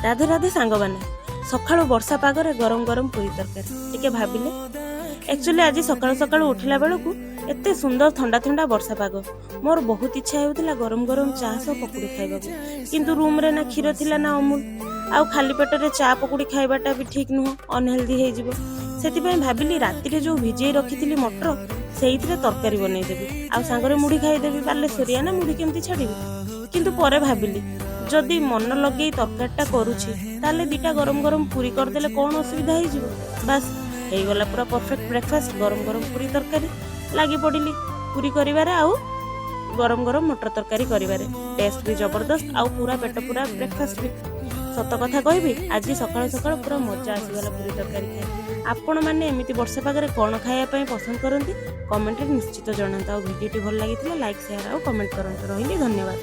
राधे राधे सांग मैंने सकाळु वर्षा पागरे गरम गरम पूरी तरकारी टिके भाबिले एक्चुअली आज सकाळु सकाळु उठिला बेलकू एते सुंदर ठंडा ठंडा वर्षा पाग मोर बहुत इच्छा होउतिला गरम गरम चा सह पकुड़ी खाइबाकू किंतु रूम रे ना खीर थिला ना अमूल आउ खाली पेट रे चा पकुड़ी खाइबाटा भी ठीक नुह अनहेल्दी heijiba सेति पय भाबिली राति रे जो भिजेई रखिथिली मटर सेइथिरे तरकारी बनै देबी आउ सांगरे मुड़ी खाइ देबी पाले सोरिया ना मुड़ी केमती छाड़ीबी किंतु परे भाबिली जदि मन लगे तरकारीटा करुछि ताले दीटा गरम गरम पूरी करदेले कौन असुविधा हो बास हो गला पूरा परफेक्ट ब्रेकफास्ट गरम गरम पूरी तरकारी लगी पड़िली पूरी करिवारे आउ गरम गरम मटर तरकारी करिवारे टेस्ट भी जबरदस्त आउ पूरा पेट पूरा ब्रेकफास्ट भी सत कथा कहबी आज सकाळ सकाळ पूरा मजा आसीगला पूरी तरकारी खाई आपण माने एमिति वर्षा पागरे कौन खाया पई पसंद करंती कमेंट रे निश्चित जणांता। वीडियोटी भल लागिथिला लाइक शेयर आउ कमेंट करंत रहिली धन्यवाद।